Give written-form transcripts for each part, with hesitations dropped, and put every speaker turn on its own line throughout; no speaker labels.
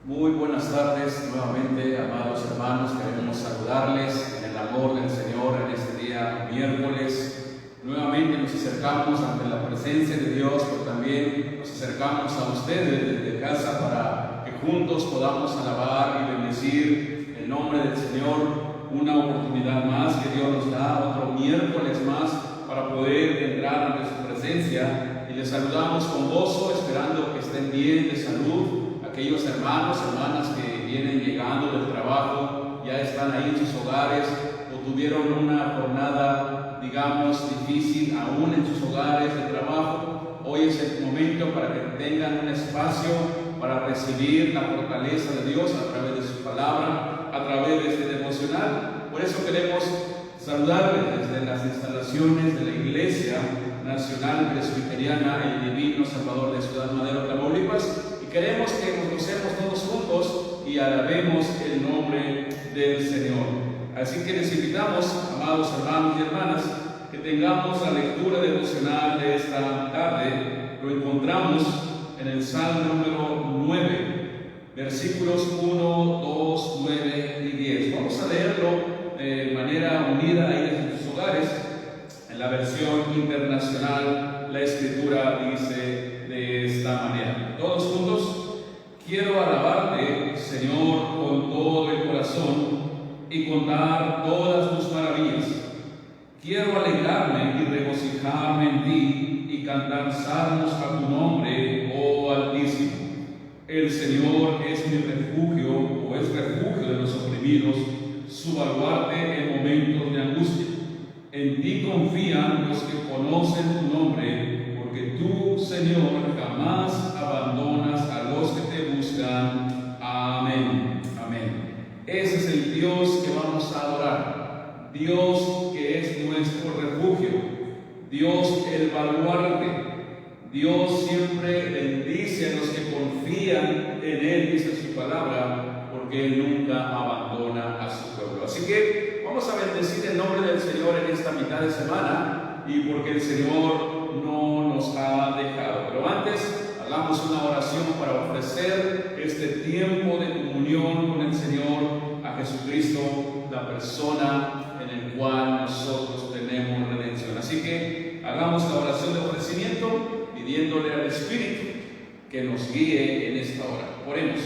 Muy buenas tardes nuevamente, amados hermanos. Queremos saludarles en el amor del Señor en este día miércoles. Nuevamente nos acercamos ante la presencia de Dios, pero también nos acercamos a ustedes desde casa para que juntos podamos alabar y bendecir el nombre del Señor. Una oportunidad más que Dios nos da, otro miércoles más para poder entrar ante su presencia, y les saludamos con gozo, esperando que estén bien de salud. Aquellos hermanos, hermanas que vienen llegando del trabajo, ya están ahí en sus hogares o tuvieron una jornada, digamos, difícil aún en sus hogares de trabajo. Hoy es el momento para que tengan un espacio para recibir la fortaleza de Dios a través de su palabra, a través de este devocional. Por eso queremos saludarles desde las instalaciones de la Iglesia Nacional Presbiteriana El Divino Salvador de Ciudad Madero, Tamaulipas. Queremos que nos gocemos todos juntos y alabemos el nombre del Señor. Así que les invitamos, amados hermanos y hermanas, que tengamos la lectura devocional de esta tarde. Lo encontramos en el Salmo número 9, versículos 1, 2, 9 y 10. Vamos a leerlo de manera unida ahí en sus hogares. En la versión internacional, la Escritura dice de esta manera: todos juntos. Quiero alabarte, Señor, con todo el corazón y contar todas tus maravillas. Quiero alegrarme y regocijarme en ti y cantar salmos a tu nombre, oh Altísimo. El Señor es mi refugio, o es refugio de los oprimidos, su baluarte en momentos de angustia. En ti confían los que conocen tu nombre, porque tú, Señor, jamás abandonas a los que te buscan. Amén. Amén. Ese es el Dios que vamos a adorar. Dios que es nuestro refugio. Dios el baluarte. Dios siempre bendice a los que confían en Él, dice su palabra, porque Él nunca abandona a su pueblo. Así que vamos a bendecir el nombre del Señor en esta mitad de semana, y porque el Señor no nos ha dejado. Pero antes, hagamos una oración para ofrecer este tiempo de comunión con el Señor a Jesucristo Jesucristo, la persona en el cual nosotros tenemos redención. Así que hagamos la oración de ofrecimiento pidiéndole al Espíritu que nos guíe en esta hora. Oremos.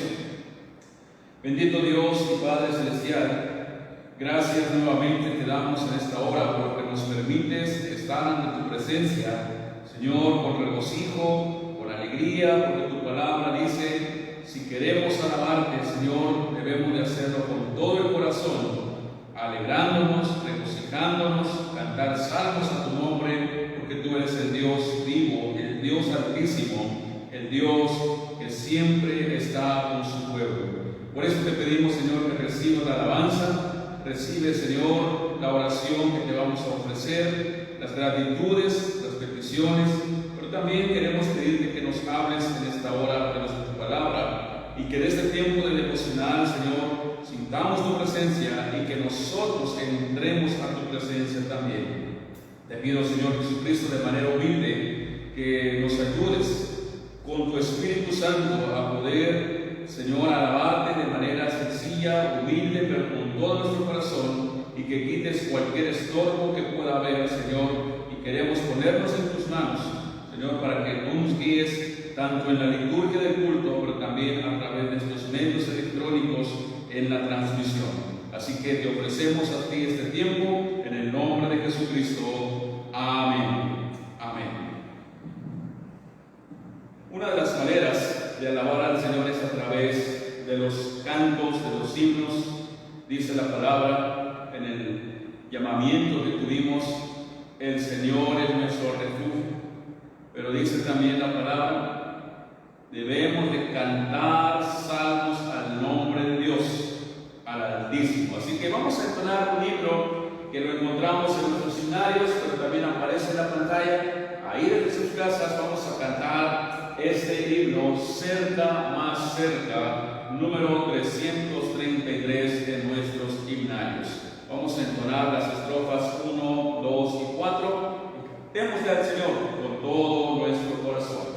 Bendito Dios y Padre Celestial, gracias nuevamente te damos en esta hora porque nos permites estar ante tu presencia, Señor, por regocijo, por alegría, porque tu palabra dice, si queremos alabarte, Señor, debemos de hacerlo con todo el corazón, alegrándonos, regocijándonos, cantar salmos a tu nombre, porque tú eres el Dios vivo, el Dios altísimo, el Dios que siempre está con su pueblo. Por eso te pedimos, Señor, que recibas la alabanza, recibe, Señor, la oración que te vamos a ofrecer, las gratitudes, las peticiones, pero también queremos pedirte que nos hables en esta hora de tu palabra y que en este tiempo de devocional, Señor, sintamos tu presencia y que nosotros entremos a tu presencia también. Te pido, Señor Jesucristo, de manera humilde, que nos ayudes con tu Espíritu Santo a poder, Señor, alabarte de manera sencilla, humilde, pero con todo nuestro corazón, y que quites cualquier estorbo que pueda haber, Señor, y queremos ponernos en tus manos, Señor, para que tú nos guíes tanto en la liturgia del culto, pero también a través de estos medios electrónicos en la transmisión. Así que te ofrecemos a ti este tiempo, en el nombre de Jesucristo. Amén. Amén. Una de las maneras de alabar al Señor es a través de los cantos, de los himnos. Dice la palabra en el llamamiento que tuvimos, el Señor es nuestro refugio. Pero dice también la palabra, debemos de cantar salmos al nombre de Dios, al Altísimo. Así que vamos a entonar un himno que lo encontramos en nuestros himnarios, pero también aparece en la pantalla. Ahí desde sus casas vamos a cantar este himno, Cerca, más cerca, número 333 de nuestros himnarios. Vamos a entonar las estrofas 1, 2 y 4. Démosle al Señor con todo nuestro corazón.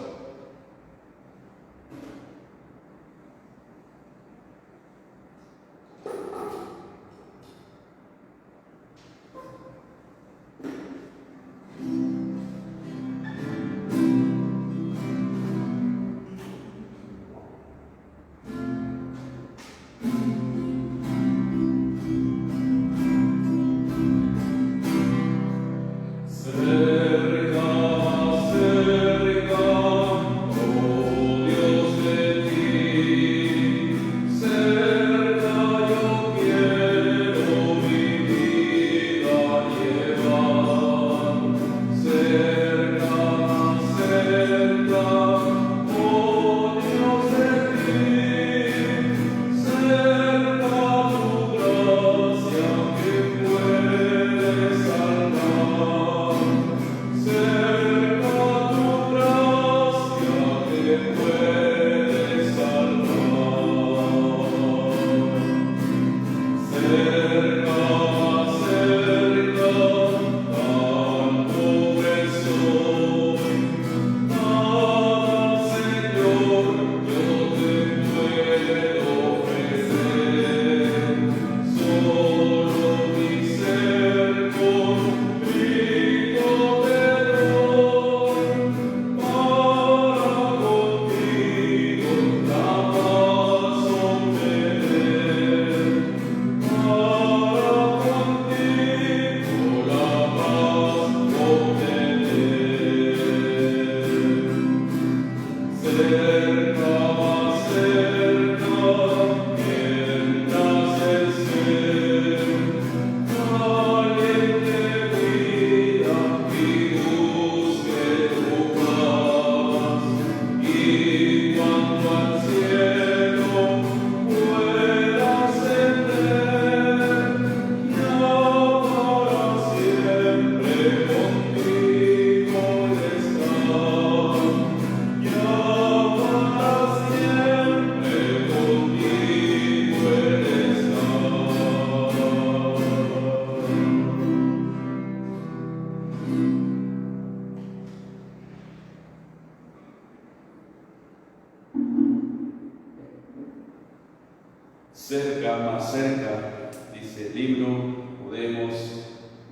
cerca, dice el himno, podemos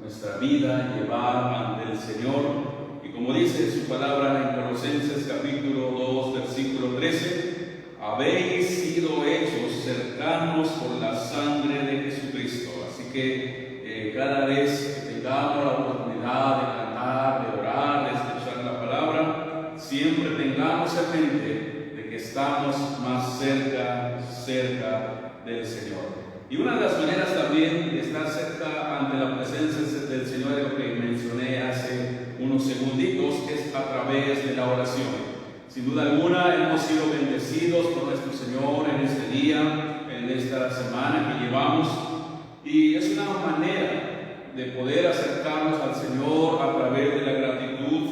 nuestra vida llevar ante el Señor. Y como dice su palabra en Colosenses capítulo 2, versículo 13, habéis sido hechos cercanos por la sangre de Jesucristo. Así que cada vez que tengamos la oportunidad de cantar, de orar, de escuchar la palabra, siempre tengamos en mente de que estamos más cerca del Señor. Y una de las maneras también de estar cerca ante la presencia del Señor, es lo que mencioné hace unos segunditos, es a través de la oración. Sin duda alguna hemos sido bendecidos por nuestro Señor en este día, en esta semana que llevamos, y es una manera de poder acercarnos al Señor a través de la gratitud,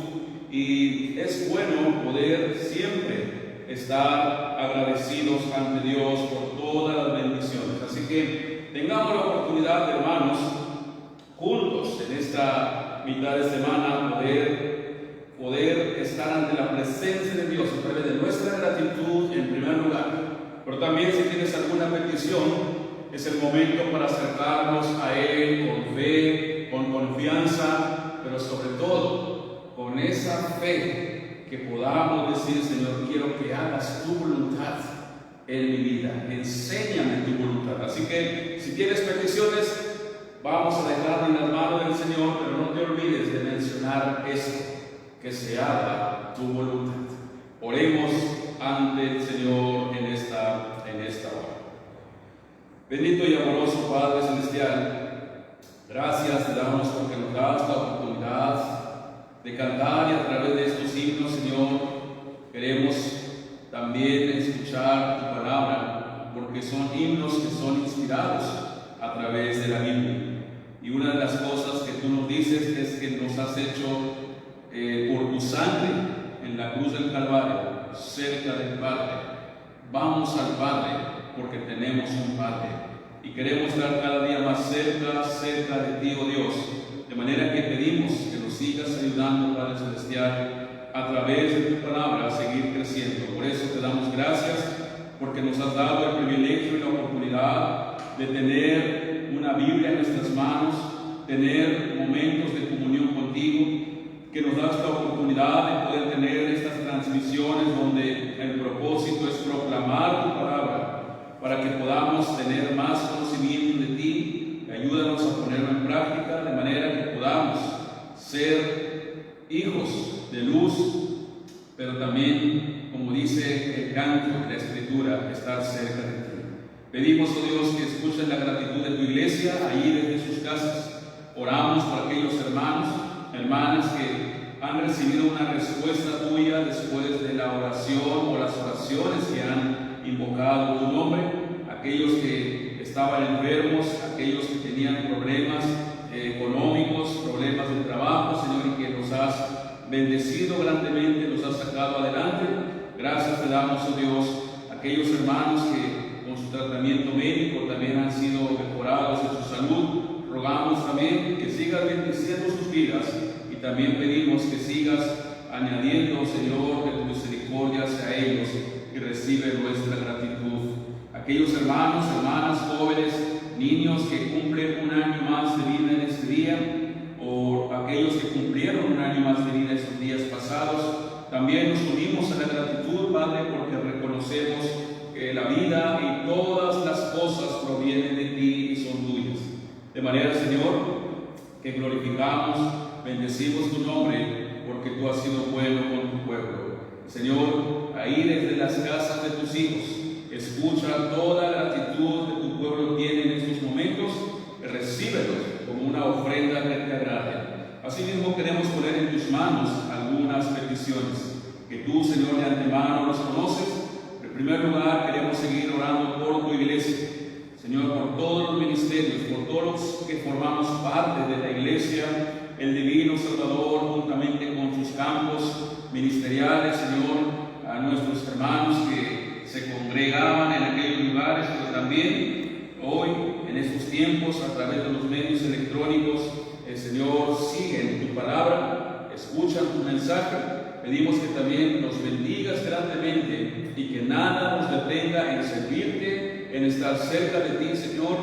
y es bueno poder siempre estar agradecidos ante Dios por todas las bendiciones. Así que tengamos la oportunidad, hermanos, juntos en esta mitad de semana poder estar ante la presencia de Dios a través de nuestra gratitud en primer lugar. Pero también, si tienes alguna petición, es el momento para acercarnos a Él con fe, con confianza, pero sobre todo con esa fe que podamos decir: Señor, quiero que hagas tu voluntad en mi vida, enséñame tu voluntad. Así que si tienes peticiones, vamos a dejar en las manos del Señor, pero no te olvides de mencionar esto: que se haga tu voluntad. Oremos ante el Señor en esta hora. Bendito y amoroso Padre Celestial, gracias te damos porque nos das la oportunidad de cantar, y a través de estos himnos, Señor, queremos también escuchar tu palabra, porque son himnos que son inspirados a través de la Biblia. Y una de las cosas que tú nos dices es que nos has hecho por tu sangre en la cruz del Calvario, cerca del Padre. Vamos al Padre porque tenemos un Padre, y queremos estar cada día más cerca de ti, oh Dios, de manera que pedimos que nos sigas ayudando, Padre Celestial, a través de tu palabra a seguir creciendo. Por eso te damos gracias, porque nos has dado el privilegio y la oportunidad de tener una Biblia en nuestras manos, tener momentos de comunión contigo, que nos das la oportunidad de poder tener estas transmisiones donde el propósito es proclamar tu palabra, para que podamos tener más conocimiento de ti. Ayúdanos a ponerlo en práctica, de manera que podamos ser hijos de luz, pero también, como dice el canto de la Escritura, estar cerca de ti. Pedimos, oh Dios, que escuchen la gratitud de tu iglesia ahí desde sus casas. Oramos por aquellos hermanas que han recibido una respuesta tuya después de la oración o las oraciones que han invocado tu nombre, aquellos que estaban enfermos, aquellos que tenían problemas económicos, problemas de trabajo, Señor, y que los has bendecido grandemente, los has sacado adelante. Gracias te damos, oh Dios, aquellos hermanos que con su tratamiento médico también han sido mejorados en su salud. Rogamos también que sigas bendiciendo sus vidas, y también pedimos que sigas añadiendo, Señor, de tu misericordia hacia ellos, y recibe nuestra gratitud. Aquellos hermanos, hermanas, jóvenes, niños que cumplen un año más de vida en este día, o aquellos que cumplieron un año más de vida estos días pasados, también nos unimos a la gratitud, Padre, porque reconocemos que la vida y todas las cosas provienen de ti y son tuyas. De manera, Señor, que glorificamos, bendecimos tu nombre, porque tú has sido bueno con tu pueblo. Señor, ahí desde las casas de tus hijos, escucha toda la gratitud que tu pueblo tiene en estos momentos, recíbelos como una ofrenda que te agrade. Asimismo, queremos poner en tus manos algunas peticiones que tú, Señor, de antemano los conoces. En primer lugar, queremos seguir orando por tu iglesia, Señor, por todos los ministerios, por todos los que formamos parte de la iglesia, el Divino Salvador, juntamente con sus campos ministeriales, Señor, a nuestros hermanos que se congregaban en aquellos lugares, pero también hoy, en estos tiempos, a través de los medios electrónicos, el Señor sigue en tu palabra, escuchan tu mensaje. Pedimos que también nos bendigas grandemente y que nada nos detenga en servirte, en estar cerca de ti, Señor,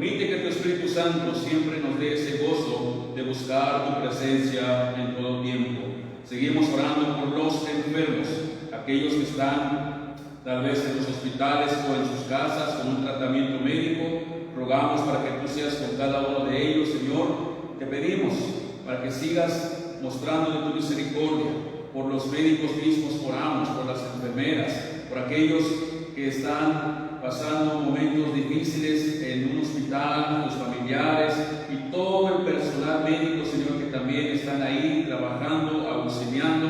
Permite que tu Espíritu Santo siempre nos dé ese gozo de buscar tu presencia en todo tiempo. Seguimos orando por los enfermos, aquellos que están tal vez en los hospitales o en sus casas con un tratamiento médico. Rogamos para que tú seas con cada uno de ellos, Señor. Te pedimos para que sigas mostrando de tu misericordia. Por los médicos mismos oramos, por las enfermeras, por aquellos que están pasando momentos difíciles en un hospital, sus familiares y todo el personal médico, Señor, que también están ahí trabajando, auxiliando.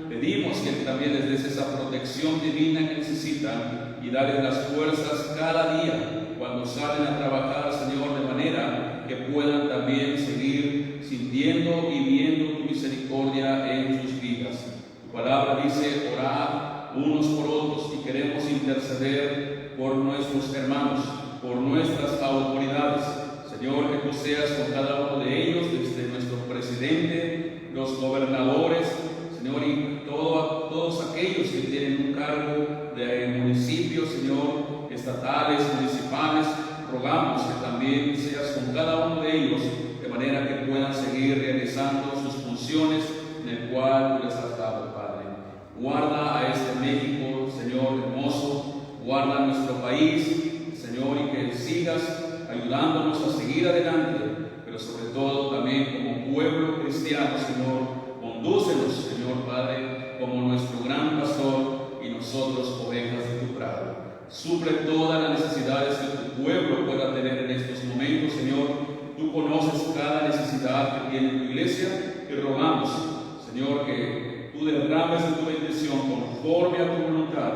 Pedimos que también les des esa protección divina que necesitan y darles las fuerzas cada día cuando salen a trabajar, Señor, de manera que puedan también seguir sintiendo y viendo tu misericordia en sus vidas. Tu palabra dice: orad unos por otros, y queremos interceder por nuestros hermanos, por nuestras autoridades. Señor, que tú seas con cada uno de ellos, desde nuestro presidente, los gobernadores, Señor, y todos aquellos que tienen un cargo de municipios, Señor, estatales, municipales. Rogamos que también seas con cada uno de ellos, de manera que puedan seguir realizando sus funciones en el cual tú les has dado, Padre. Guarda a este México, Señor, hermoso. Guarda nuestro país, Señor, y que sigas ayudándonos a seguir adelante, pero sobre todo también como pueblo cristiano, Señor. Condúcenos, Señor Padre, como nuestro gran pastor y nosotros ovejas de tu prado. Suple todas las necesidades que tu pueblo pueda tener en estos momentos, Señor. Tú conoces cada necesidad que tiene tu iglesia y rogamos, Señor, que tú derrames de tu bendición conforme a tu voluntad,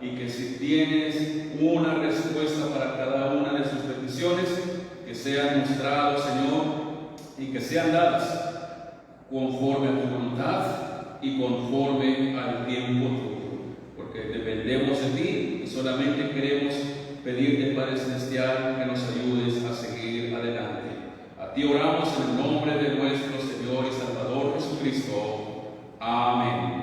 y que si tienes una respuesta para cada una de sus peticiones, que sean mostradas, Señor, y que sean dadas conforme a tu voluntad y conforme al tiempo tuyo, porque dependemos de ti y solamente queremos pedirte, Padre Celestial, que nos ayudes a seguir adelante. A ti oramos en el nombre de nuestro Señor y Salvador Jesucristo. Amén.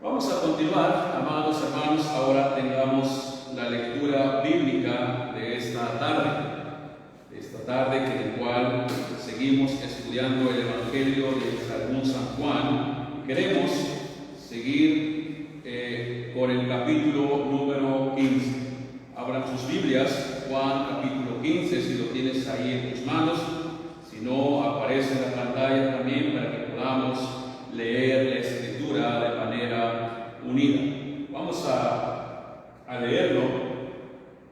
Vamos a continuar, amados hermanos. Ahora tengamos la lectura bíblica de esta tarde, en el cual seguimos estudiando el Evangelio según San Juan. Queremos seguir por el capítulo número 15. Abran sus Biblias, Juan capítulo 15, si lo tienes ahí en tus manos. Si no, aparece en la pantalla también para que podamos leer la Escritura de manera unida. Vamos a leerlo.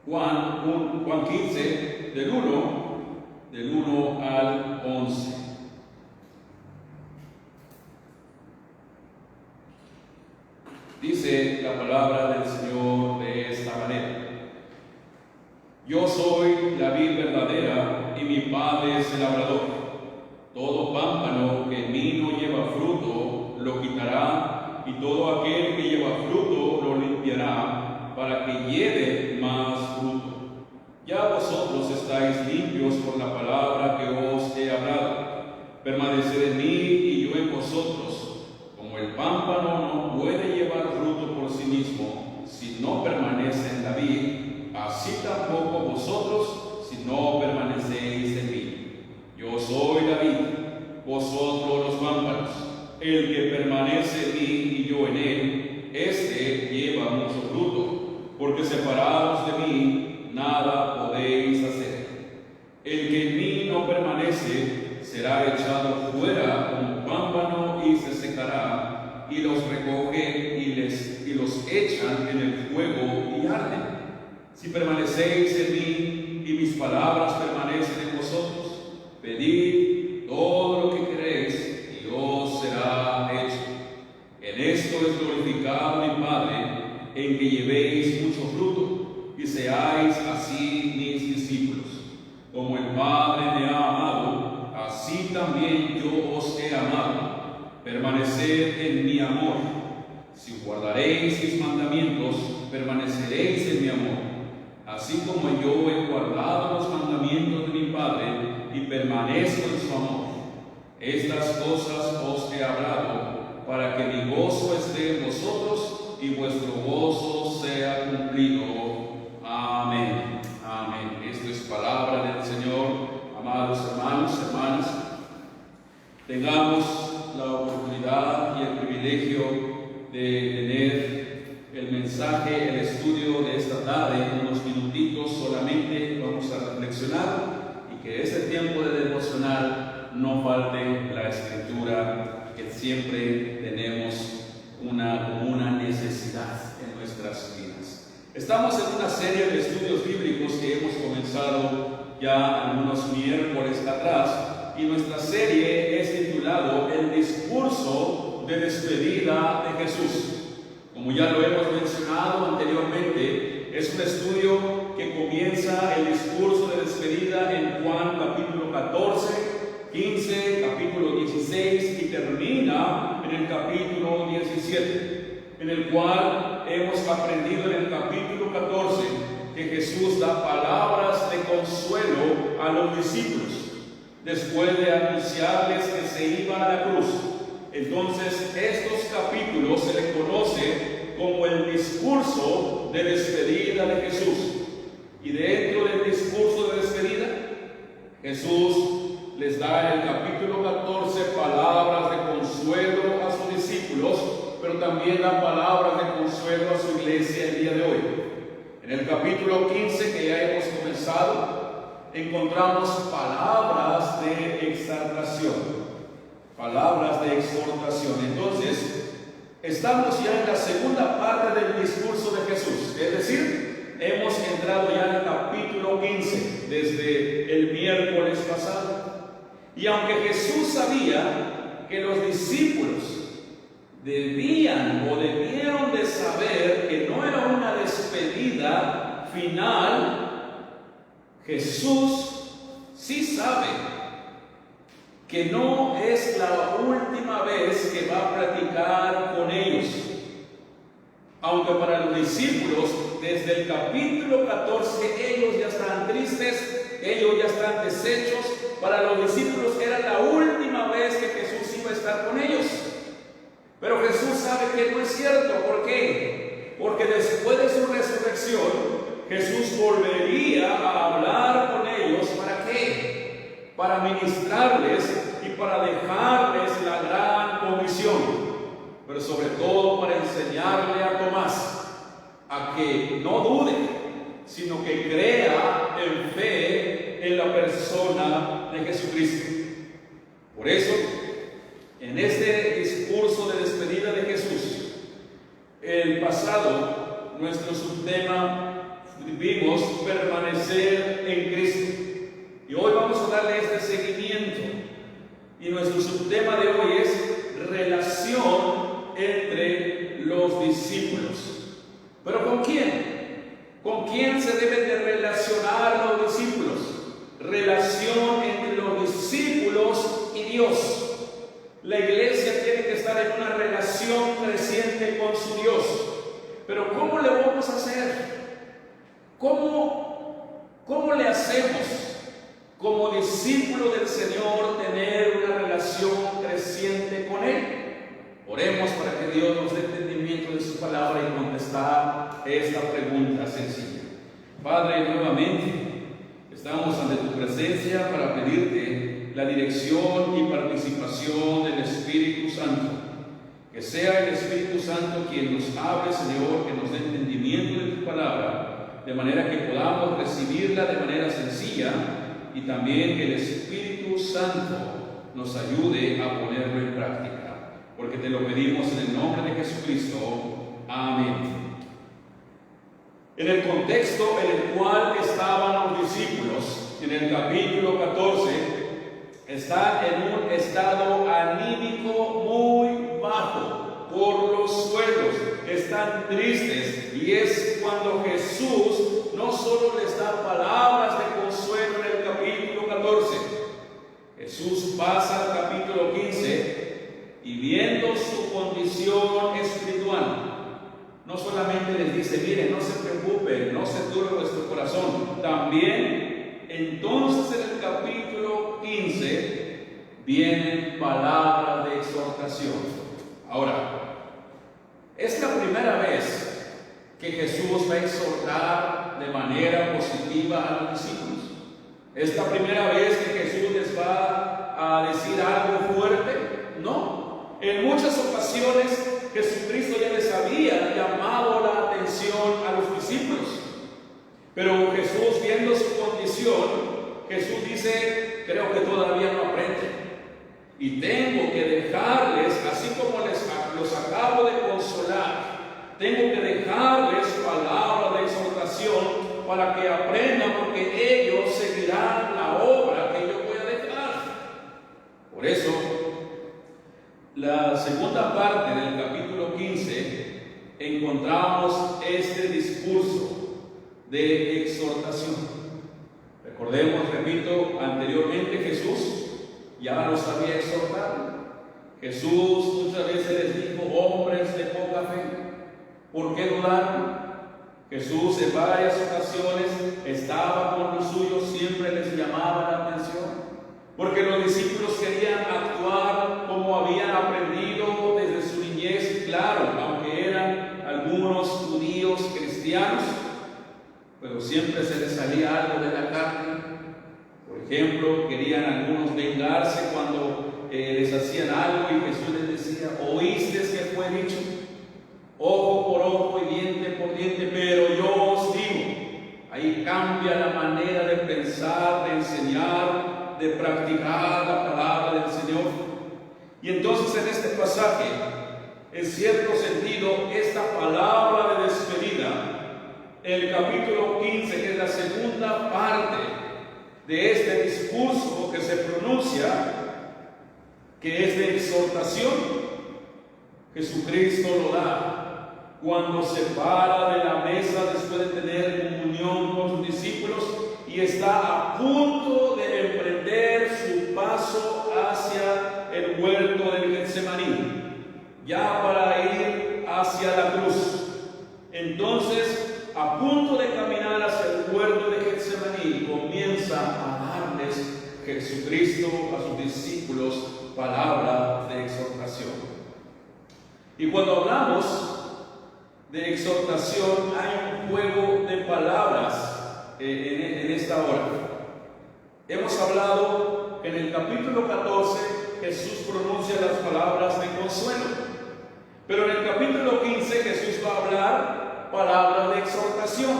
Juan 15, del 1 al 11. Dice la palabra del Señor de esta manera: Yo soy la vid verdadera y mi Padre es el labrador. Todo pámpano que en mí no lleva fruto lo quitará, y todo aquel que lleva fruto lo limpiará, para que lleve más fruto. Ya vosotros estáis limpios por la palabra que os he hablado. Permaneced en mí y yo en vosotros. Como el pámpano no puede llevar fruto por sí mismo si no permanece en la vid, así tampoco vosotros si no permanecéis en mí. Yo soy la vid, vosotros los pámpanos. El que permanece en mí y yo en él, éste lleva mucho fruto, porque separados de mí nada podéis hacer. El que en mí no permanece será echado fuera como pámpano y se secará, y los recoge y los echan en el fuego y arden. Si permanecéis en mí y mis palabras permanecen en vosotros, pedid todo lo que queréis y os será hecho. En esto es glorificado mi Padre, en que llevéis mucho fruto y seáis así mis discípulos. Como el Padre me ha amado, así también yo os he amado. Permaneced en mi amor. Si guardaréis mis mandamientos, permaneceréis en mi amor, así como yo he guardado los mandamientos de mi Padre y permanezco en su amor. Estas cosas os he hablado, para que mi gozo esté en vosotros y vuestro gozo sea cumplido. Amén. palabra del Señor. Amados hermanos, hermanas, tengamos la oportunidad y el privilegio de tener el mensaje, el estudio de esta tarde. En unos minutitos solamente vamos a reflexionar y que este tiempo de devocional no falte la escritura, que siempre tenemos una necesidad en nuestras vidas. Estamos en una serie de estudios bíblicos que hemos comenzado ya algunos miércoles atrás, y nuestra serie es titulado El discurso de despedida de Jesús. Como ya lo hemos mencionado anteriormente, es un estudio que comienza el discurso de despedida en Juan capítulo 14, 15, capítulo 16 y termina en el capítulo 17, en el cual hemos aprendido en el capítulo 14 que Jesús da palabras de consuelo a los discípulos después de anunciarles que se iba a la cruz. Entonces estos capítulos se le conoce como el discurso de despedida de Jesús. Y dentro del discurso de despedida, Jesús les da en el capítulo 14 palabras de consuelo a sus discípulos, pero también da palabras de consuelo a su iglesia el día de hoy. En el capítulo 15 que ya hemos comenzado, encontramos palabras de exaltación, palabras de exhortación. Entonces, estamos ya en la segunda parte del discurso de Jesús, es decir, hemos entrado ya en el capítulo 15 desde el miércoles pasado. Y aunque Jesús sabía que los discípulos debieron de saber que no era una despedida final, Jesús sí sabe que no es la última vez que va a platicar con ellos. Aunque para los discípulos, desde el capítulo 14, ellos ya están tristes, ellos ya están deshechos. Para los discípulos era la última vez que Jesús iba a estar con ellos. Pero Jesús sabe que no es cierto. ¿Por qué? Porque después de su resurrección, Jesús volvería a hablar con ellos. ¿Para qué? Para ministrarles y para dejarles la gran comisión. Pero sobre todo para enseñarle a Tomás a que no dude, sino que crea en fe en la persona de Jesucristo. Por eso, en este discurso de despedida de Jesús, el pasado, nuestro subtema, vimos permanecer en Cristo. Y hoy vamos a darle este seguimiento. Y nuestro subtema de hoy es relación entre los discípulos. ¿Pero con quién? ¿Con quién se deben de relacionar los discípulos? Relación entre los discípulos y Dios. La iglesia tiene que estar en una relación creciente con su Dios. Pero ¿cómo le vamos a hacer? ¿Cómo le hacemos como discípulo del Señor tener una relación creciente con Él? Oremos para que Dios nos dé entendimiento de su palabra y contestar esta pregunta sencilla. Padre, nuevamente estamos ante tu presencia para pedirte la dirección y participación del Espíritu Santo. Que sea el Espíritu Santo quien nos hable, Señor, que nos dé entendimiento de tu palabra, de manera que podamos recibirla de manera sencilla, y también que el Espíritu Santo nos ayude a ponerlo en práctica. Porque te lo pedimos en el nombre de Jesucristo. Amén. En el contexto en el cual estaban los discípulos, en el capítulo 14, están en un estado anímico muy bajo, por los suelos, están tristes, y es cuando Jesús no solo les da palabras de consuelo en el capítulo 14, Jesús pasa al capítulo 15 y viendo su condición espiritual, no solamente les dice, miren, no se preocupen, no se turbe vuestro corazón. También, entonces en el capítulo 15, vienen palabras de exhortación. Ahora, es la primera vez que Jesús va a exhortar de manera positiva a los discípulos. ¿Es la primera vez que Jesús les va a decir algo fuerte? No. En muchas ocasiones Jesucristo ya les había llamado la atención a los discípulos. Pero Jesús, viendo su condición, Jesús dice, creo que todavía no aprenden. Y tengo que dejarles, así como los acabo de consolar, tengo que dejarles palabra de exhortación para que aprendan, porque ellos seguirán la obra que yo voy a dejar. Por eso, la segunda parte del capítulo 15, encontramos este discurso de exhortación. Recordemos, repito, anteriormente Jesús ya los había exhortado. Jesús muchas veces les dijo, hombres de poca fe, ¿por qué dudaron? Jesús en varias ocasiones estaba con los suyos, siempre les llamaba la atención, porque los discípulos querían actuar como habían aprendido desde su niñez. Claro, aunque eran algunos judíos cristianos, pero siempre se les salía algo de la carne. Por ejemplo, querían algunos vengarse cuando les hacían algo y Jesús les decía, ¿oíste que fue dicho? Ojo por ojo y diente por diente, pero yo os digo. Ahí cambia la manera de pensar, de enseñar, de practicar la palabra del Señor. Y entonces en este pasaje, en cierto sentido, esta palabra de despedida, el capítulo 15, que es la segunda parte de este discurso que se pronuncia, que es de exhortación, Jesucristo lo da cuando se para de la mesa después de tener comunión con sus discípulos y está a punto de emprender su paso hacia el huerto del Getsemaní, ya para ir hacia la cruz. Entonces, a punto de caminar hacia el huerto de Getsemaní, comienza a darles Jesucristo a sus discípulos palabra de exhortación. Y cuando hablamos de exhortación, hay un juego de palabras en esta hora. Hemos hablado que en el capítulo 14 Jesús pronuncia las palabras de consuelo, pero en el capítulo 15 Jesús va a hablar palabras de exhortación.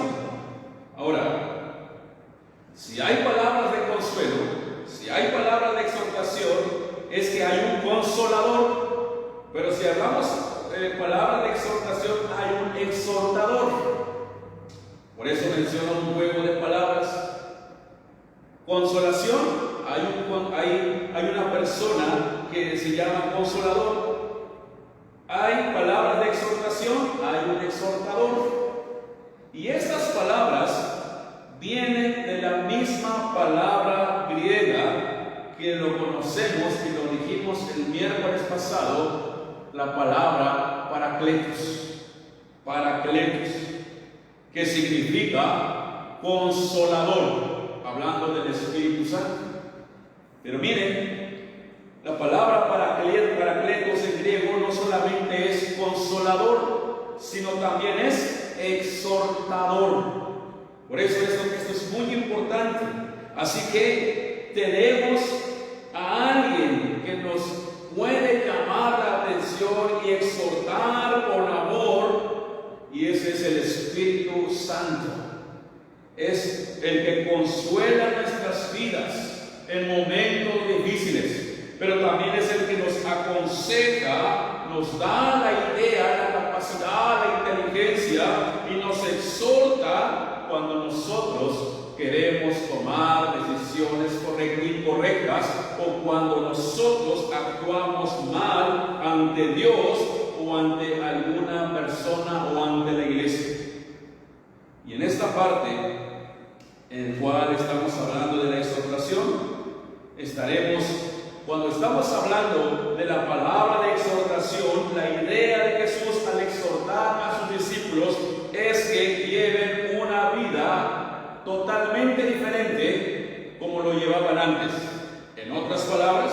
Ahora, si hay palabras de consuelo, si hay palabras de exhortación, es que hay un consolador. Pero si hablamos de palabras de exhortación, hay un exhortador. Por eso menciono un juego de palabras. Consolación, hay una persona que se llama consolador. Hay palabras de exhortación, hay un exhortador. Y estas palabras vienen de la misma palabra griega que lo conocemos y lo dijimos el miércoles pasado, la palabra parakletos. Parakletos, que significa consolador, hablando del Espíritu Santo. Pero miren, la palabra parakletos en griego no solamente es consolador, sino también es exhortador. Por eso esto es muy importante. Así que tenemos a alguien que nos puede llamar la atención y exhortar con amor, y ese es el Espíritu Santo. Es el que consuela nuestras vidas en momentos difíciles, pero también es el que nos aconseja, nos da la idea, la capacidad, la inteligencia y nos exhorta cuando nosotros queremos tomar decisiones incorrectas o cuando nosotros actuamos mal ante Dios o ante alguna persona o ante la iglesia. Y en esta parte en la cual estamos hablando de la exhortación, cuando estamos hablando de la palabra de exhortación, la idea de Jesús al exhortar a sus discípulos es que lleven una vida totalmente diferente como lo llevaban antes. En otras palabras,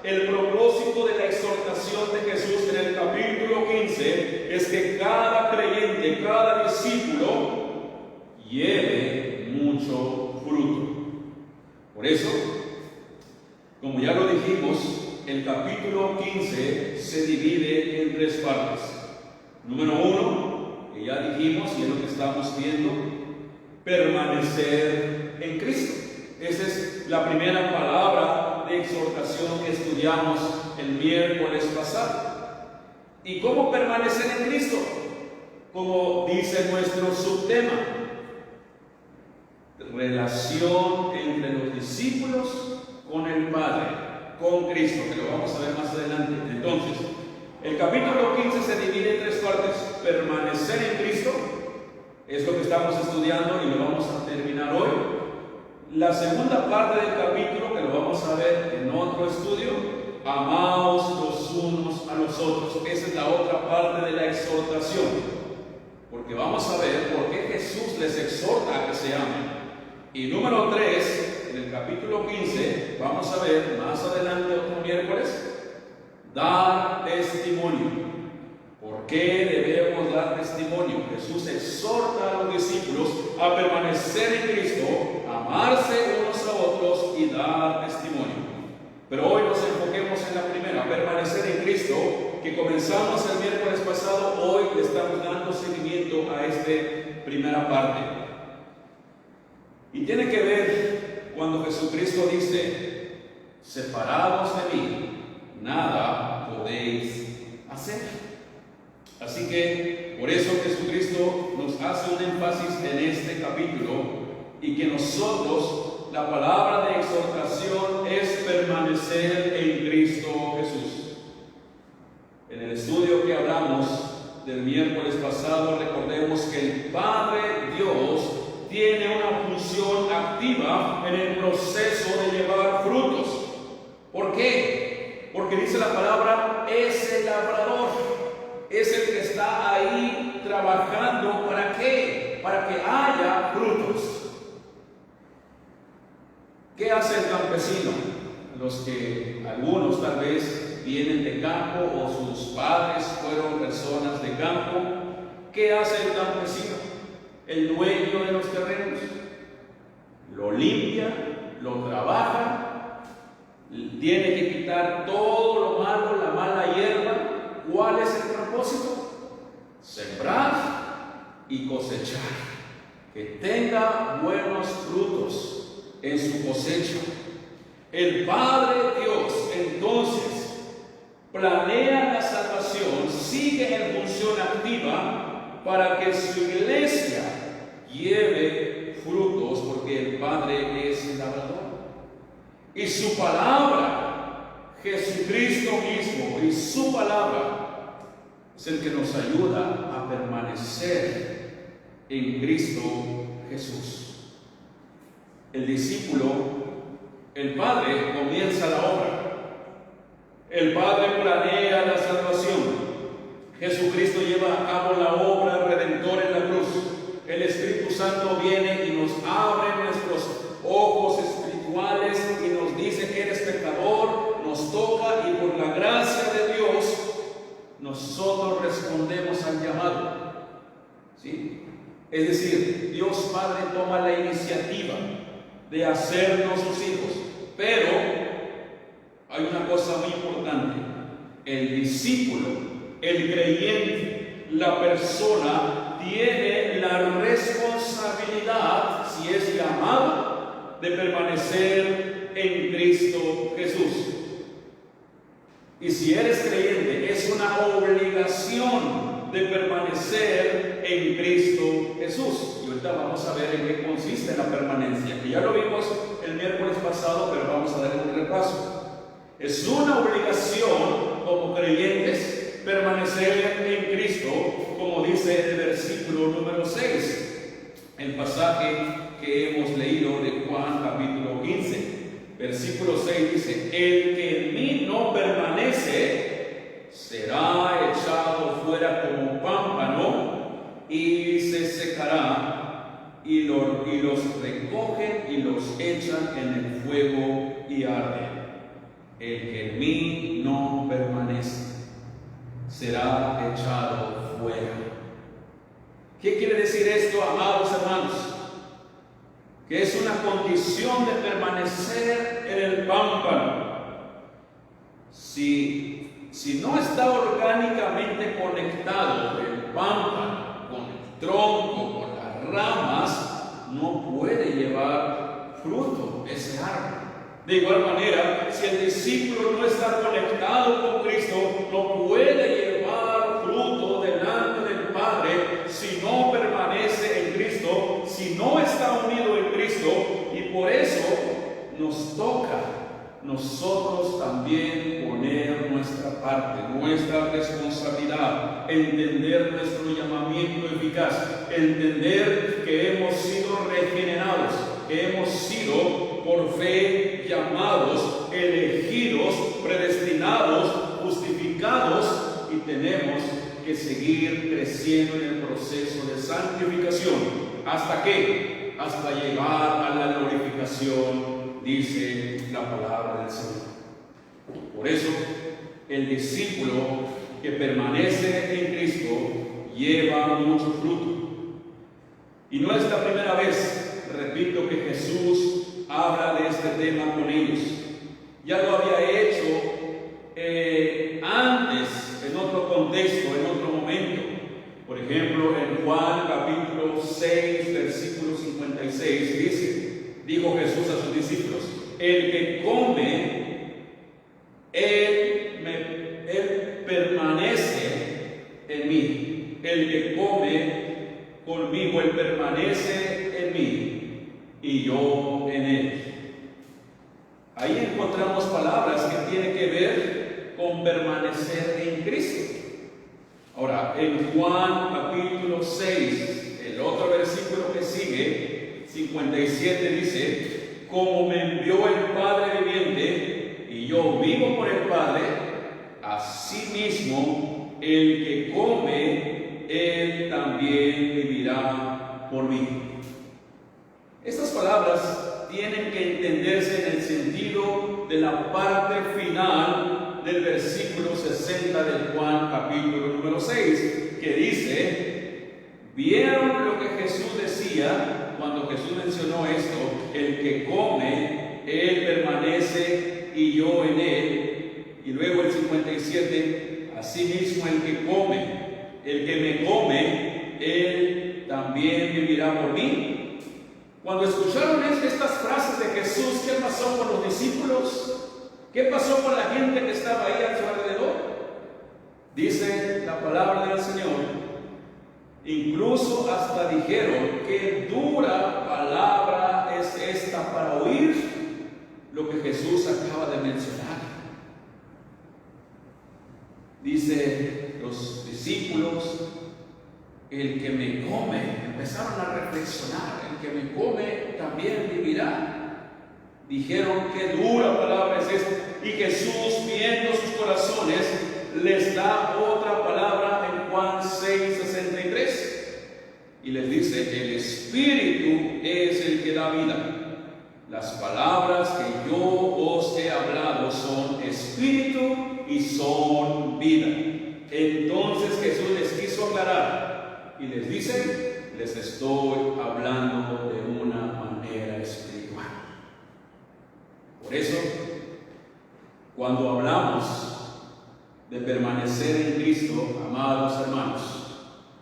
el propósito de la exhortación de Jesús en el capítulo 15 es que cada creyente, cada discípulo lleve mucho fruto. Por eso, como ya lo dijimos, el capítulo 15 se divide en tres partes. Número 1, que ya dijimos y es lo que estamos viendo, permanecer en Cristo. Esa es la primera palabra de exhortación que estudiamos el miércoles pasado. ¿Y cómo permanecer en Cristo? Como dice nuestro subtema, relación entre los discípulos con el Padre, con Cristo, que lo vamos a ver más adelante. Entonces, el capítulo 15 se divide en tres partes. Permanecer en Cristo es lo que estamos estudiando y lo vamos a terminar hoy. La segunda parte del capítulo, que lo vamos a ver en otro estudio, amaos los unos a los otros. Esa es la otra parte de la exhortación, porque vamos a ver por qué Jesús les exhorta a que se amen. Y número 3, en el capítulo 15, vamos a ver más adelante otro miércoles, dar testimonio. ¿Por qué debemos dar testimonio? Jesús exhorta a los discípulos a permanecer en Cristo, amarse unos a otros y dar testimonio. Pero hoy nos enfoquemos en la primera, permanecer en Cristo, que comenzamos el miércoles pasado. Hoy le estamos dando seguimiento a esta primera parte. Y tiene que ver cuando Jesucristo dice: separados de mí, nada podéis hacer. Así que por eso Jesucristo nos hace un énfasis en este capítulo, y que nosotros, la palabra de exhortación es permanecer en Cristo Jesús. En el estudio que hablamos del miércoles pasado, recordemos que el Padre Dios tiene una función activa en el proceso de llevar frutos. ¿Por qué? Porque dice la palabra, es el labrador, es el que está ahí trabajando. ¿Para qué? Para que haya frutos. ¿Qué hace el campesino? Los que algunos tal vez vienen de campo o sus padres fueron personas de campo. ¿Qué hace el campesino? El dueño de los terrenos lo limpia, lo trabaja, tiene que quitar todo lo malo, la mala hierba. ¿Cuál es el propósito? Sembrar y cosechar, que tenga buenos frutos en su cosecha. El Padre Dios entonces planea la salvación, sigue en función activa para que su iglesia lleve frutos, porque el Padre es el labrador. Y su palabra, Jesucristo mismo, y su palabra es el que nos ayuda a permanecer en Cristo Jesús. El discípulo, el Padre comienza la obra. El Padre planea la salvación. Jesucristo lleva a cabo la obra redentora en la cruz. El Espíritu Santo viene y nos abre nuestros ojos espirituales y nos dice que eres pecador, nos toca, y por la gracia de Dios nosotros respondemos al llamado. ¿Sí? Es decir, Dios Padre toma la iniciativa de hacernos sus hijos. Pero hay una cosa muy importante: el discípulo, el creyente, la persona tiene la responsabilidad, si es llamado, de permanecer en Cristo Jesús. Y si eres creyente, es una obligación de permanecer en Cristo Jesús. Y ahorita vamos a ver en qué consiste la permanencia, que ya lo vimos el miércoles pasado, pero vamos a darle un repaso. Es una obligación como creyentes permanecer en Cristo, como dice el versículo número 6, el pasaje que hemos leído de Juan capítulo 15. Versículo 6 dice: el que en mí no permanece será echado fuera como pámpano y se secará, y los recogen y los echan en el fuego y arden. El que en mí no permanece será echado fuera. ¿Qué quiere decir esto, amados hermanos? que es una condición de permanecer en el pámpano. Si no está orgánicamente conectado el pámpano con el tronco, con las ramas, no puede llevar fruto ese árbol. De igual manera, si el discípulo no está conectado con Cristo, no puede llevar fruto delante del Padre si no permanece en Cristo, si no está unido en Cristo. Y por eso nos toca nosotros también poner nuestra parte, nuestra responsabilidad, entender nuestro llamamiento eficaz, entender que hemos sido regenerados, que hemos sido por fe llamados, elegidos, predestinados, justificados, y tenemos que seguir creciendo en el proceso de santificación. ¿Hasta qué? Hasta llegar a la glorificación, dice la palabra del Señor. Por eso, el discípulo que permanece en Cristo lleva mucho fruto. Y no es la primera vez, repito, que Jesús habla de este tema con ellos. Ya lo había hecho antes, en otro contexto, en otro momento. Por ejemplo, en Juan capítulo 6, versículo 56, dijo Jesús a sus discípulos: el que come, él permanece en mí. El que come conmigo, él permanece en mí y yo en él. Ahí encontramos palabras que tienen que ver con permanecer en Cristo. Ahora, en Juan capítulo 6, el otro versículo que sigue, 57, dice: como me envió el Padre viviente y yo vivo por el Padre, asimismo el que come, él también vivirá por mí. Estas palabras tienen que entenderse en el sentido de la parte final del versículo 60 del Juan capítulo número 6, que dice: ¿vieron lo que Jesús decía cuando Jesús mencionó esto? El que come, él permanece y yo en él. Y luego el 57, asimismo el que come, el que me come, él también vivirá por mí. Cuando escucharon estas frases de Jesús, ¿qué pasó con los discípulos? ¿Qué pasó con la gente que estaba ahí a su alrededor? Dice la palabra del Señor, incluso hasta dijeron: qué dura palabra es esta para oír lo que Jesús acaba de mencionar. Dice los discípulos: el que me come, empezaron a reflexionar, el que me come también vivirá. Dijeron: qué dura palabra es esta. Y Jesús, viendo sus corazones, les da otra palabra en Juan 6:63 y les dice: el Espíritu es el que da vida. Las palabras que yo os he hablado son espíritu y son vida. Entonces Jesús les quiso aclarar y les dice: les estoy hablando de una manera espiritual. Por eso, cuando hablamos de permanecer en Cristo, amados hermanos,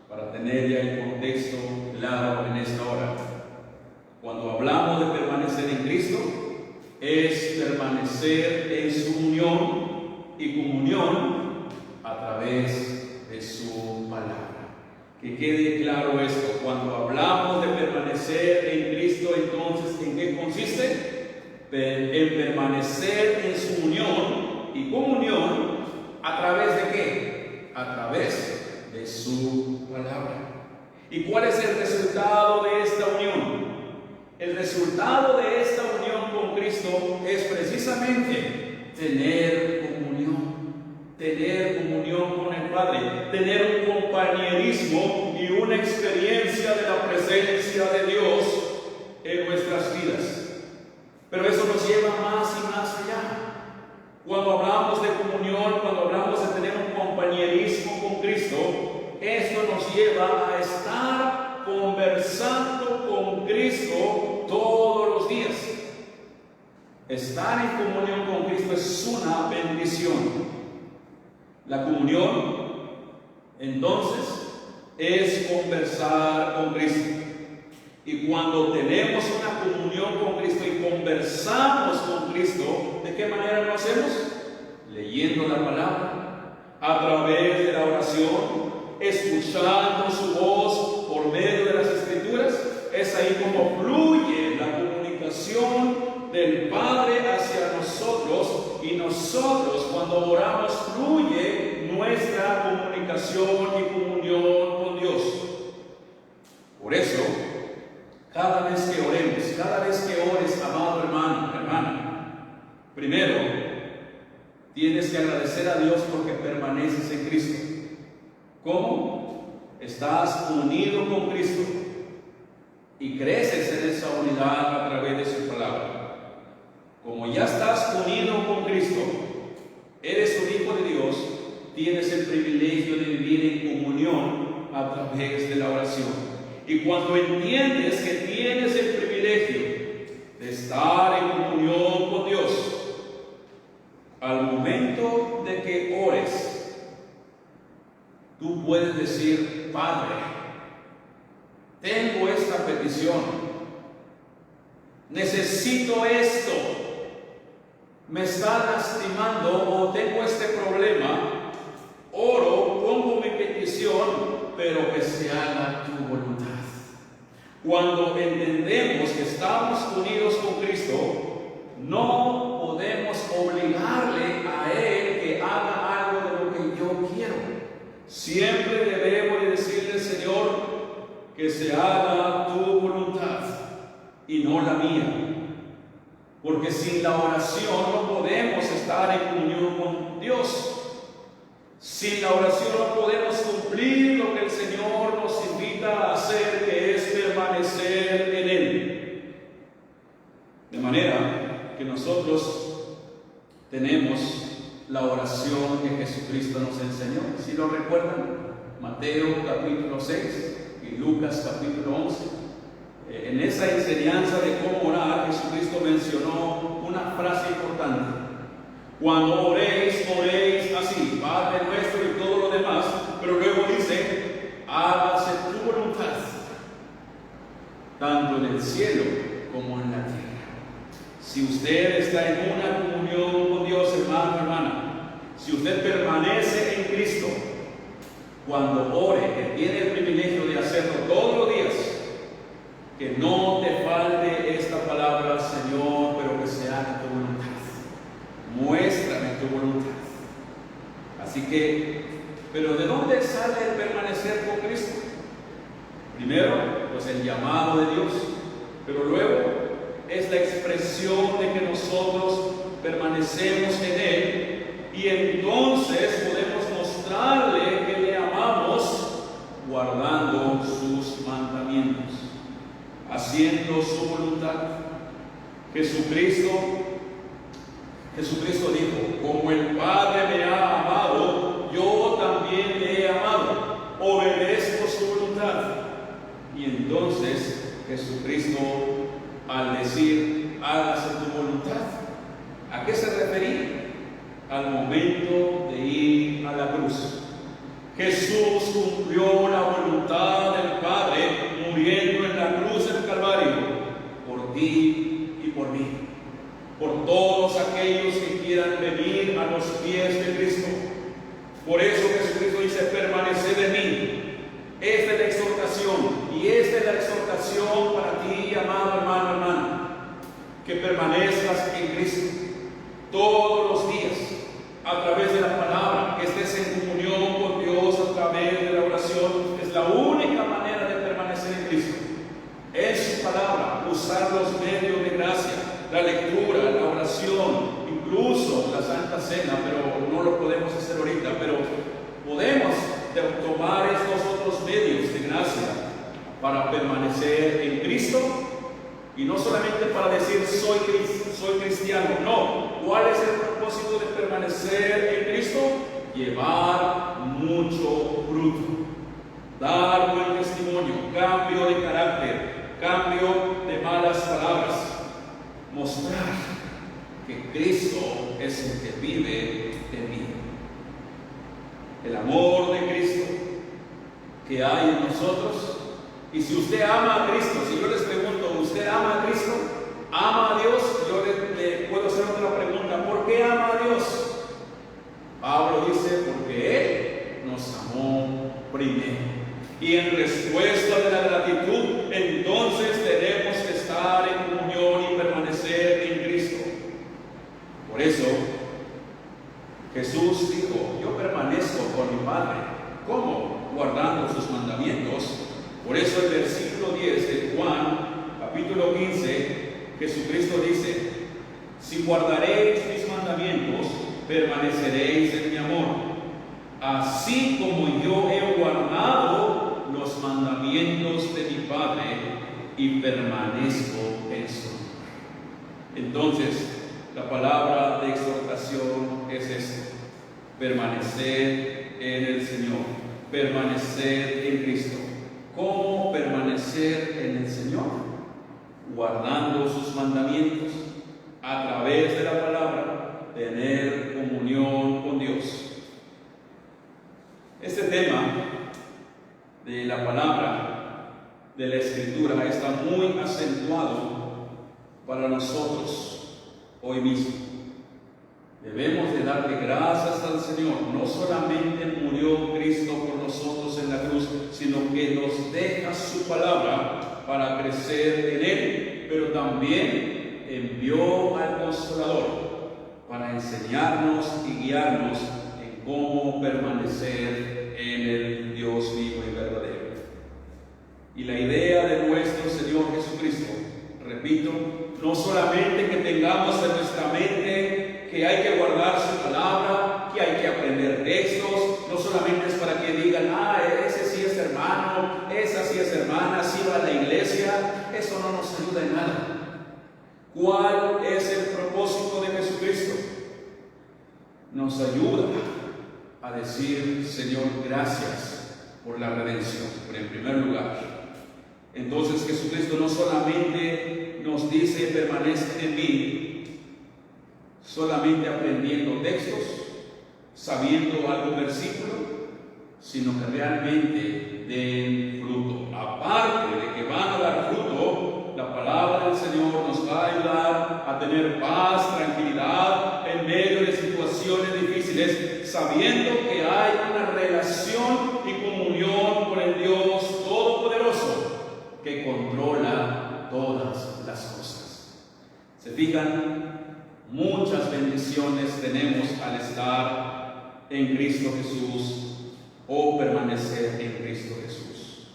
para tener ya el contexto claro en esta hora, cuando hablamos de permanecer en Cristo, es permanecer en su unión y comunión a través de su palabra. Que quede claro esto: cuando hablamos de permanecer en Cristo, entonces, ¿en qué consiste? En permanecer en su unión y comunión. ¿A través de qué? A través de su palabra. ¿Y cuál es el resultado de esta unión? El resultado de esta unión con Cristo es precisamente tener comunión con el Padre, tener un compañerismo y una experiencia de la presencia de Dios en nuestras vidas. Pero eso nos lleva más y más allá. Cuando hablamos de comunión, cuando hablamos de tener un compañerismo con Cristo, esto nos lleva a estar conversando con Cristo todo Estar en comunión con Cristo es una bendición. La comunión, entonces, es conversar con Cristo. Y cuando tenemos una comunión con Cristo y conversamos con Cristo, ¿de qué manera lo hacemos? Leyendo la palabra, a través de la oración, escuchando su voz por medio de las Escrituras. Es ahí como fluye la comunicación del Padre hacia nosotros, y nosotros cuando oramos fluye nuestra comunicación y comunión con Dios. Por eso, cada vez que oremos, cada vez que ores, amado hermano, hermana, primero tienes que agradecer a Dios porque permaneces en Cristo. ¿Cómo? Estás unido con Cristo y creces en esa unidad a través de su palabra. Como ya estás unido con Cristo, eres un hijo de Dios, tienes el privilegio de vivir en comunión a través de la oración. Y cuando entiendes que tienes el privilegio de estar en comunión con Dios, al momento de que ores, tú puedes decir: Padre, tengo esta petición, necesito esto, me está lastimando o tengo este problema, oro, pongo mi petición, pero que se haga tu voluntad. Cuando entendemos que estamos unidos con Cristo, no podemos obligarle a Él que haga algo de lo que yo quiero. Siempre debemos decirle: Señor, que se haga tu voluntad y no la mía. Porque sin la oración no podemos estar en comunión con Dios. Sin la oración no podemos cumplir lo que el Señor nos invita a hacer, que es permanecer en Él. De manera que nosotros tenemos la oración que Jesucristo nos enseñó. Si lo recuerdan, Mateo capítulo 6 y Lucas capítulo 11. En esa enseñanza de cómo orar, Jesucristo mencionó una frase importante. Cuando oréis, oréis así: Padre nuestro y todo lo demás. Pero luego dice: hágase tu voluntad, tanto en el cielo como en la tierra. Si usted está en una comunión con Dios, hermano, hermana, si usted permanece en Cristo, cuando ore, que tiene el privilegio de hacerlo todos los días, que no te falte esta palabra: Señor, pero que se haga tu voluntad. Muéstrame tu voluntad. Así que, ¿pero de dónde sale el permanecer con Cristo? Primero, pues el llamado de Dios, pero luego es la expresión de que nosotros permanecemos en Él, y entonces podemos mostrarle que le amamos guardando sus mandamientos, haciendo su voluntad. Jesucristo dijo: como el Padre me ha amado, yo también le he amado, obedezco su voluntad. Y entonces Jesucristo, al decir hágase tu voluntad, ¿a qué se refería? Al momento de ir a la cruz. Jesús cumplió la voluntad del Padre muriendo en la cruz del Calvario por ti y por mí, por todos aquellos que quieran venir a los pies de Cristo. Por eso Jesucristo dice: permaneced en mí. Esta es la exhortación, y esta es la exhortación para ti, amado hermano, hermana, que permanezcas en Cristo todos los días, a través de la palabra, que estés en comunión con Dios a través de la oración. Es la única manera de permanecer en Cristo, en su palabra, usar los medios de gracia, la lectura, la oración, incluso la Santa Cena, pero no lo podemos hacer ahorita, pero podemos tomar estos otros medios de gracia para permanecer en Cristo, y no solamente para decir soy cristiano. No, ¿cuál es el propósito de permanecer en Cristo? Llevar mucho fruto, dar buen testimonio, cambio de carácter, cambio de malas palabras, mostrar Cristo es el que vive en mí. El amor de Cristo que hay en nosotros. Y si usted ama a Cristo, si yo les pregunto, ¿usted ama a Cristo? ¿Ama a Dios? Yo le puedo hacer otra pregunta. ¿Por qué ama a Dios? Pablo dice, porque Él nos amó primero. Y en respuesta de la gratitud, entonces tenemos que estar en comunión y permanecer en Cristo. Por eso, Jesús dijo, yo permanezco con mi Padre. ¿Cómo? Guardando sus mandamientos. Por eso el versículo 10 de Juan, capítulo 15, Jesucristo dice, si guardaréis mis mandamientos, permaneceréis en mi amor, así como yo he guardado los mandamientos de mi Padre y permanezco en su amor. Entonces, la palabra de exhortación es esto: permanecer en el Señor, permanecer en Cristo. ¿Cómo permanecer en el Señor? Guardando sus mandamientos, a través de la palabra, tener comunión con Dios. Este tema de la palabra, de la Escritura, está muy acentuado para nosotros hoy mismo. Debemos de darle gracias al Señor. No solamente murió Cristo por nosotros en la cruz, sino que nos deja su palabra para crecer en Él, pero también envió al Consolador para enseñarnos y guiarnos en cómo permanecer en el Dios vivo y verdadero. Y la idea de nuestro Señor Jesucristo, repito, no solamente que tengamos en nuestra mente que hay que guardar su palabra, que hay que aprender textos, no solamente es para que digan, ese sí es hermano, esa sí es hermana, sí va a la iglesia. Eso no nos ayuda en nada. ¿Cuál es el propósito de Jesucristo? Nos ayuda a decir, Señor, gracias por la redención, en primer lugar. Entonces Jesucristo no solamente nos dice, permanece en mí, solamente aprendiendo textos, sabiendo algún versículo, sino que realmente den fruto. Aparte de que van a dar fruto, la palabra del Señor nos va a ayudar a tener paz, tranquilidad en medio de situaciones difíciles, sabiendo que hay una relación y comunión con el Dios Todopoderoso que controla todas las cosas. ¿Se fijan? Muchas bendiciones tenemos al estar en Cristo Jesús o permanecer en Cristo Jesús.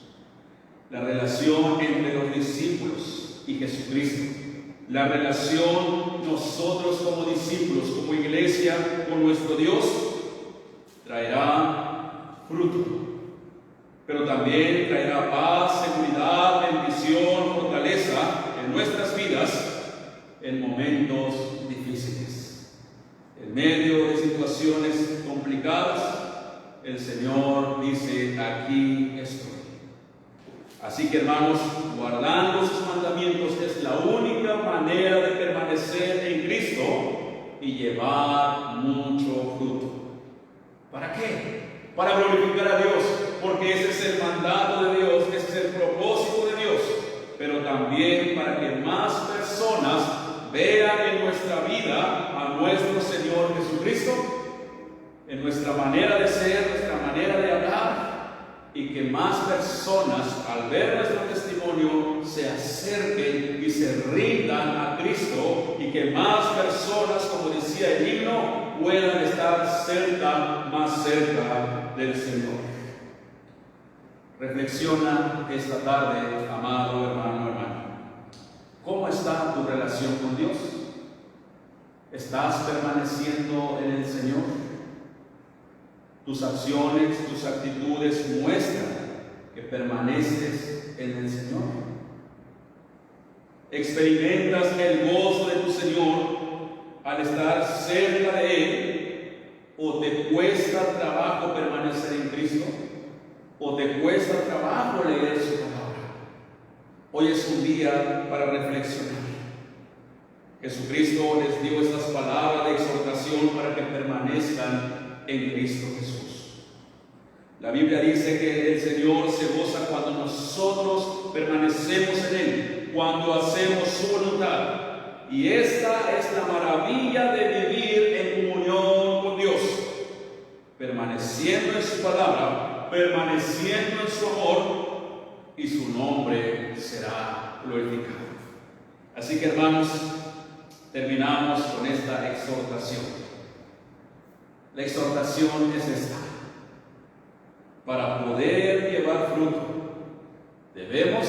La relación entre los discípulos y Jesucristo, la relación nosotros como discípulos, como iglesia, con nuestro Dios, traerá fruto, pero también traerá paz, seguridad, bendición, fortaleza en nuestras vidas en momentos difíciles. En medio de situaciones complicadas, el Señor dice, aquí estoy. Así que, hermanos, guardando sus mandamientos es la única manera de permanecer en Cristo y llevar mucho fruto. ¿Para qué? Para glorificar a Dios, porque ese es el mandato de Dios, ese es el propósito de Dios, pero también para que más personas vean en nuestra vida a nuestro Señor Jesucristo, en nuestra manera de ser, nuestra manera de hablar, y que más personas al ver nuestro testimonio se acerquen y se rindan a Cristo, y que más personas, como decía el himno, puedan estar cerca, más cerca del Señor. Reflexiona esta tarde, amado hermano, hermana. ¿Cómo está tu relación con Dios? ¿Estás permaneciendo en el Señor? Tus acciones, tus actitudes muestran que permaneces en el Señor. ¿Experimentas el gozo de tu Señor al estar cerca de Él? ¿O te cuesta trabajo permanecer en Cristo? ¿O te cuesta trabajo leer su palabra? Hoy es un día para reflexionar. Jesucristo les dio estas palabras de exhortación para que permanezcan en Cristo Jesús. La Biblia dice que el Señor se goza cuando nosotros permanecemos en Él, cuando hacemos su voluntad. Y esta es la maravilla de vivir en comunión con Dios, permaneciendo en su palabra, permaneciendo en su amor, y su nombre será glorificado. Así que, hermanos, terminamos con esta exhortación. La exhortación es esta: para poder llevar fruto, debemos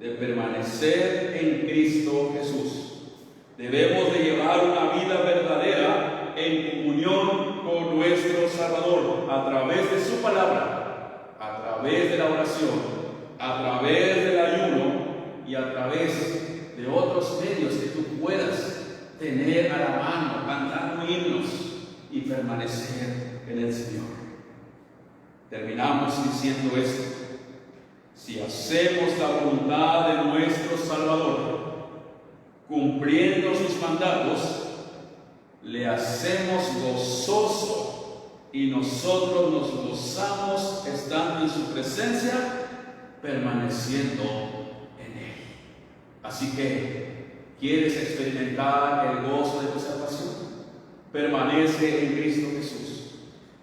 de permanecer en Cristo Jesús. Debemos de llevar una vida verdadera en comunión con nuestro Salvador, a través de su palabra, a través de la oración, a través del ayuno y a través de otros medios que tú puedas tener a la mano, cantando himnos y permanecer en el Señor. Terminamos diciendo esto: si hacemos la voluntad de nuestro Salvador, cumpliendo sus mandatos, le hacemos gozoso, y nosotros nos gozamos estando en su presencia, permaneciendo en Él. Así que, ¿quieres experimentar el gozo de tu salvación? Permanece en Cristo Jesús.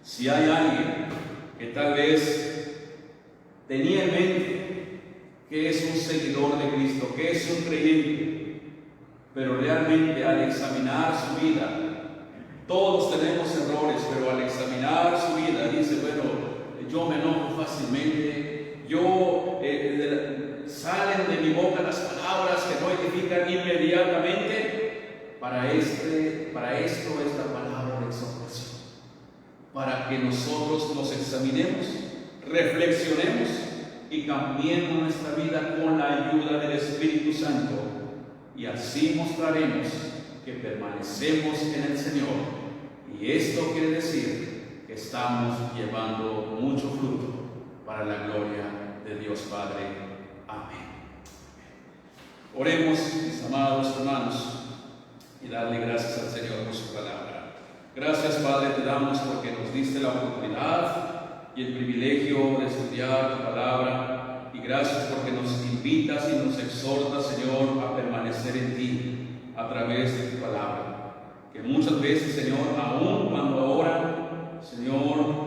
Si hay alguien que tal vez tenía en mente que es un seguidor de Cristo, que es un creyente, pero realmente al examinar su vida, todos tenemos errores, pero al examinar su vida dice: bueno, yo me enojo fácilmente, salen de mi boca las palabras que no edifican inmediatamente. Para esto es la palabra de exhortación, para que nosotros nos examinemos, reflexionemos y cambiemos nuestra vida con la ayuda del Espíritu Santo, y así mostraremos que permanecemos en el Señor. Y esto quiere decir que estamos llevando mucho fruto para la gloria de Dios Padre. Amén. Oremos, mis amados hermanos, y darle gracias al Señor por su palabra. Gracias, Padre, te damos porque nos diste la oportunidad y el privilegio de estudiar tu palabra, y gracias porque nos invitas y nos exhortas, Señor, a permanecer en ti a través de tu palabra. Que muchas veces, Señor, aún cuando ahora, Señor,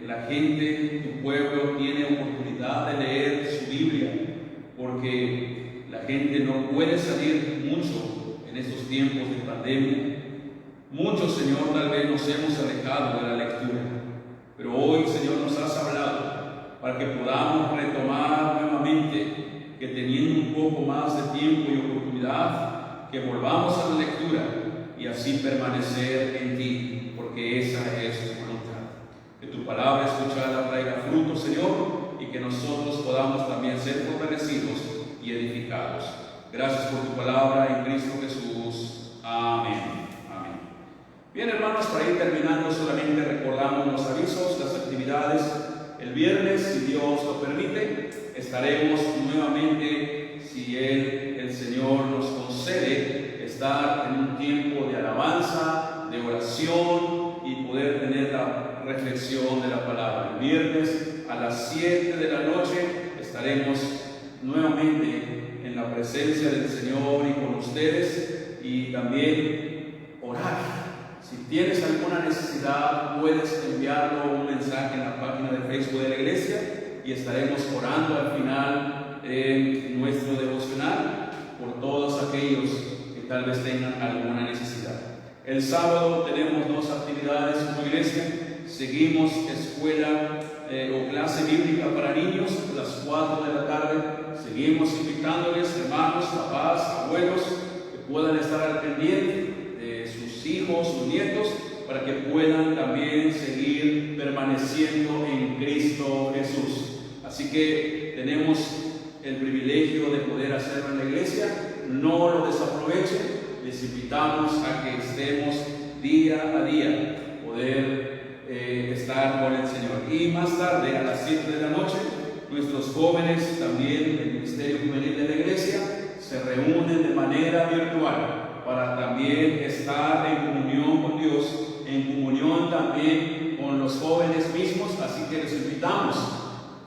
la gente, tu pueblo, tiene oportunidad de leer su Biblia, porque la gente no puede salir mucho en estos tiempos de pandemia. Muchos, Señor, tal vez nos hemos alejado de la lectura, pero hoy, Señor, nos has hablado para que podamos retomar nuevamente, que teniendo un poco más de tiempo y oportunidad, que volvamos a la lectura y así permanecer en ti, porque esa es tu voluntad. Que tu palabra escuchada traiga fruto, Señor, y que nosotros podamos también ser fortalecidos y edificados. Gracias por tu palabra en Cristo Jesús. Amén. Amén. Bien, hermanos, para ir terminando, solamente recordamos los avisos, las actividades. El viernes, si Dios lo permite, estaremos nuevamente, si el Señor nos concede, estar en un tiempo de alabanza, de oración y poder tener la reflexión de la palabra. El viernes a las 7 de la noche estaremos nuevamente en la presencia del Señor y con ustedes, y también orar. Si tienes alguna necesidad, puedes enviarlo un mensaje en la página de Facebook de la iglesia, y estaremos orando al final de nuestro devocional por todos aquellos que tal vez tengan alguna necesidad. El sábado tenemos 2 actividades como iglesia. Seguimos escuela o clase bíblica para niños a las 4 de la tarde. Seguimos invitándoles, hermanos, papás, abuelos, que puedan estar al pendiente de sus hijos, sus nietos, para que puedan también seguir permaneciendo en Cristo Jesús. Así que tenemos el privilegio de poder hacerlo en la iglesia. No lo desaprovechen. Les invitamos a que estemos día a día, poder estar con el Señor. Y más tarde, a las 7 de la noche, nuestros jóvenes también del Ministerio Juvenil de la Iglesia se reúnen de manera virtual para también estar en comunión con Dios, en comunión también con los jóvenes mismos. Así que les invitamos,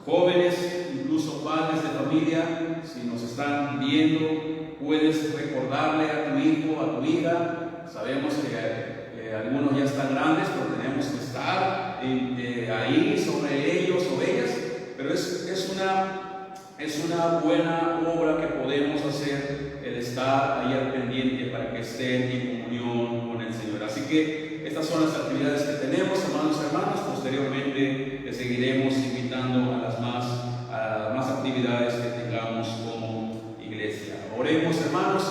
jóvenes, incluso padres de familia, si nos están viendo, puedes recordarle a tu hijo, a tu hija. Sabemos que algunos ya están grandes, pero tenemos que estar ahí sobre ellos o ellas, pero es una buena obra que podemos hacer, el estar ahí al pendiente para que estén en comunión con el Señor. Así que estas son las actividades que tenemos, hermanos y hermanas. Posteriormente les seguiremos invitando a las más actividades que tengamos como iglesia. Oremos, hermanos,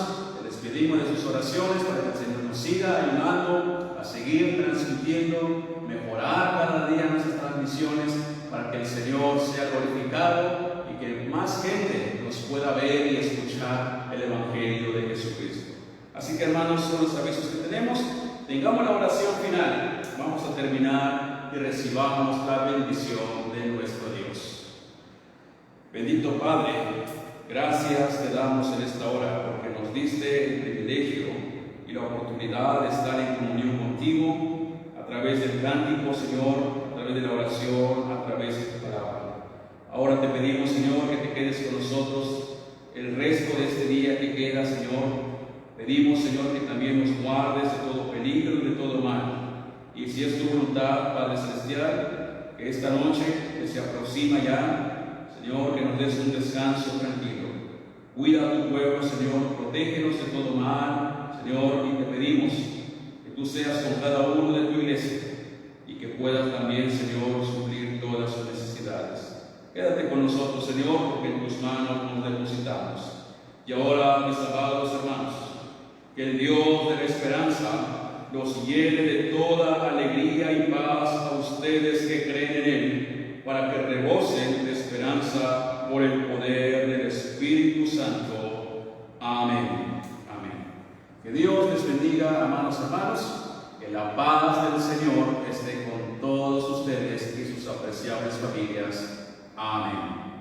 les pedimos de sus oraciones para que el Señor nos siga ayudando a seguir transmitiendo, mejorar cada día nuestras transmisiones, para que el Señor sea glorificado y que más gente nos pueda ver y escuchar el Evangelio de Jesucristo. Así que, hermanos, son los avisos que tenemos. Tengamos la oración final. Vamos a terminar y recibamos la bendición de nuestro Dios. Bendito Padre, gracias te damos en esta hora porque nos diste el privilegio y la oportunidad de estar en comunión contigo a través del cántico, Señor, a través de la oración, a través de tu palabra. Ahora te pedimos, Señor, que te quedes con nosotros el resto de este día que queda, Señor. Pedimos, Señor, que también nos guardes de todo peligro y de todo mal. Y si es tu voluntad, Padre Celestial, que esta noche que se aproxima ya, Señor, que nos des un descanso tranquilo. Cuida a tu pueblo, Señor, protégenos de todo mal, Señor, y te pedimos que tú seas con cada uno de tu iglesia y que puedas también, Señor, suplir todas sus necesidades. Quédate con nosotros, Señor, porque en tus manos nos depositamos. Y ahora, mis amados hermanos, que el Dios de la esperanza los llene de toda alegría y paz a ustedes que creen en Él, para que rebosen de esperanza por el poder del Espíritu Santo. Amén. Amén. Que Dios les bendiga, amados hermanos. Que la paz del Señor esté con todos ustedes y sus apreciables familias. Amén.